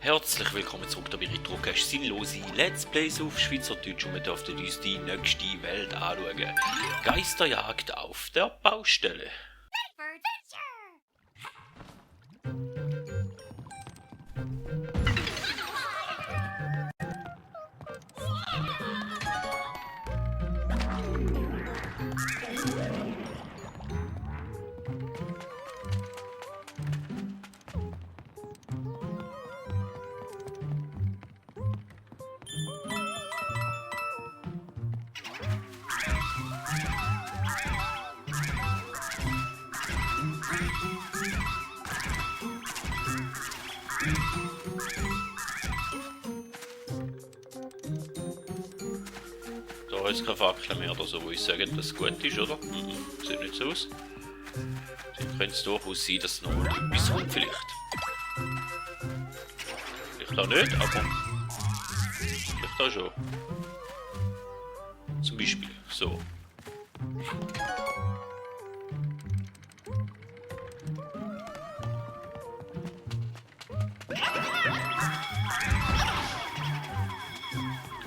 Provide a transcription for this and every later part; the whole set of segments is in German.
Herzlich willkommen zurück, da bin ich Druckgast sinnlose Let's Plays auf Schweizerdeutsch und wir dürfen uns die nächste Welt anschauen. Geisterjagd auf der Baustelle. Da ist kein Fackel mehr oder so, wo ich sage, dass es gut ist, oder? Sieht nicht so aus. Dann könnte es durchaus sein, dass noch etwas kommt, vielleicht. Vielleicht auch nicht, aber vielleicht auch schon. Zum Beispiel so.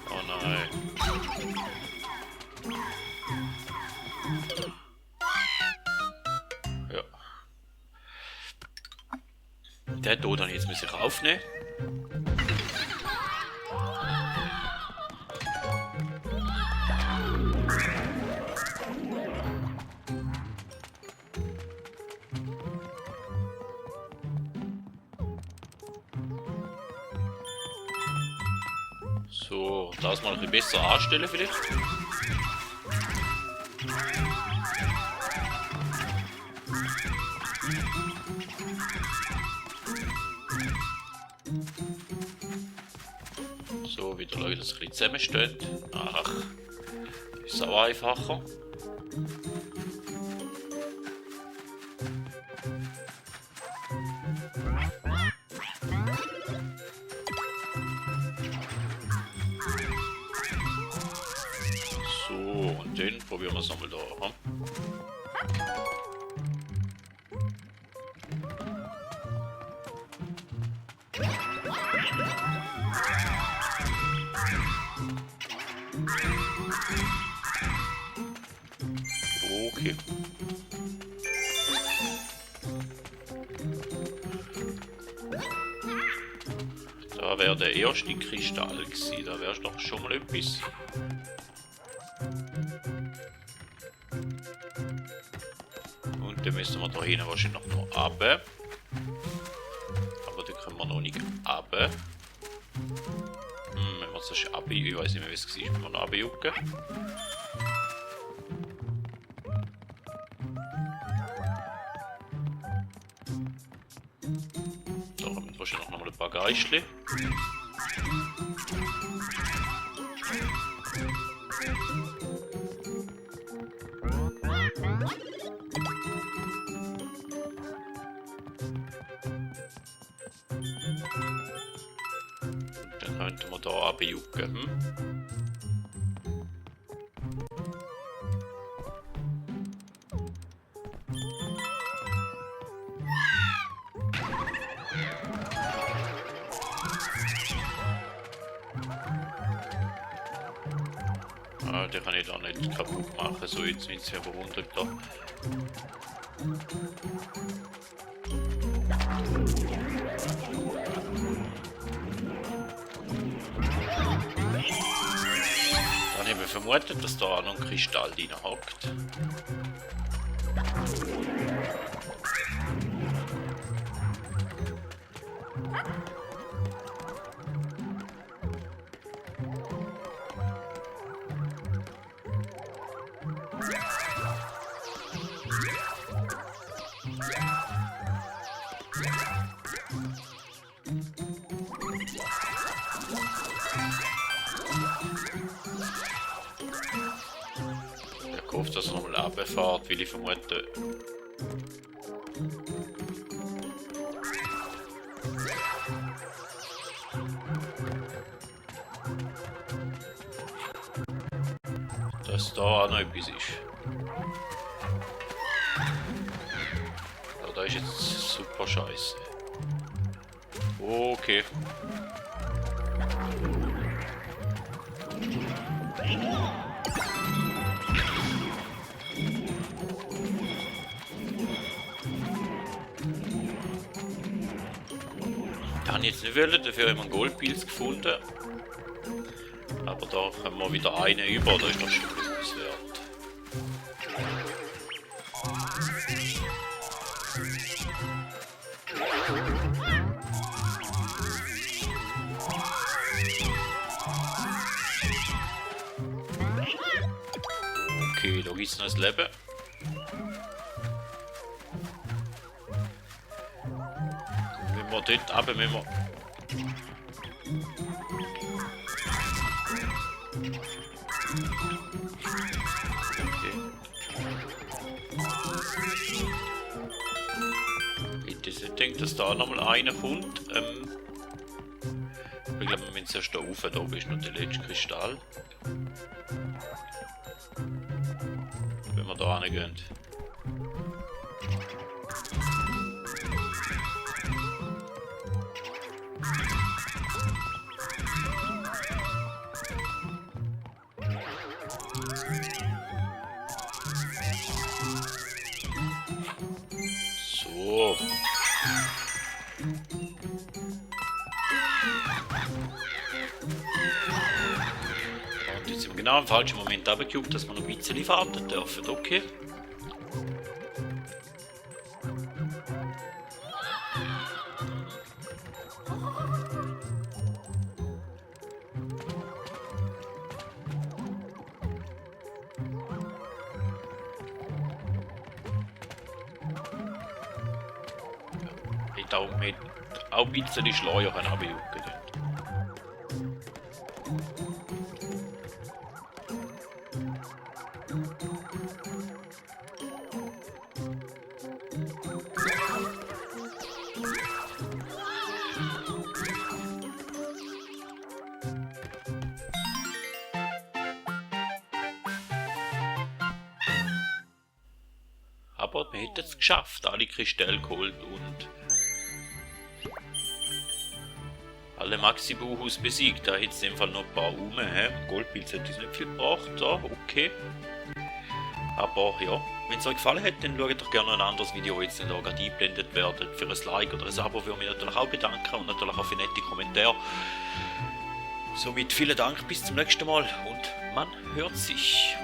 Oh nein. Ja. Der Tod dann jetzt muss ich aufnehmen. So, das mal ein bisschen besser anstellen vielleicht. So, wieder schauen, dass es ein bisschen zusammensteht. Ach, ist auch einfacher. So, und den probieren wir es nochmal da. Hm? Okay. Da wäre der erste Kristall gewesen, da wäre doch schon mal etwas. Und dann müssen wir da hinten wahrscheinlich noch runter. Aber da können wir noch nicht runter. Wenn wir zuerst runter, ich weiß nicht mehr, wie es war, wenn wir noch runterjucken. Da haben wir wahrscheinlich noch mal ein paar Geistli. Dann könnten wir da runterjucken. Den kann ich da nicht kaputt machen, so jetzt wird es ja verwundert da. Dann habe ich vermutet, dass da noch ein Kristall drin hockt. Ich hoffe, dass er nochmal runterfährt, weil ich vermute. Dass da auch noch etwas ist. Ja, da ist jetzt super scheiße. Okay. Ich habe jetzt nicht wollen, dafür haben wir einen Goldpilz gefunden. Aber da können wir wieder einen über, da ist das schon was wert. Okay, da gibt es noch ein Leben. Wenn wir dort runter, müssen wir... Ich denke, dass da nochmal einer kommt. Ich glaube, wir müssen erst da rauf, da oben ist noch der letzte Kristall. Wenn wir da hingehen. So. Und jetzt sind wir genau im falschen Moment runtergeguckt, dass wir noch ein bisschen warten dürfen. Okay. Auch ein bisschen die Schleier runterjucken. Aber wir hätten es geschafft, alle Kristalle geholt und alle Maxi-Buhus besiegt. Da hätte es in dem Fall noch ein paar rum. Goldpilz hat uns nicht viel gebracht, da, okay. Aber ja, wenn es euch gefallen hat, dann schaut doch gerne ein anderes Video, jetzt nicht gerade eingeblendet werden. Für ein Like oder ein Abo würde mich natürlich auch bedanken und natürlich auch für nette Kommentare. Somit vielen Dank, bis zum nächsten Mal und man hört sich.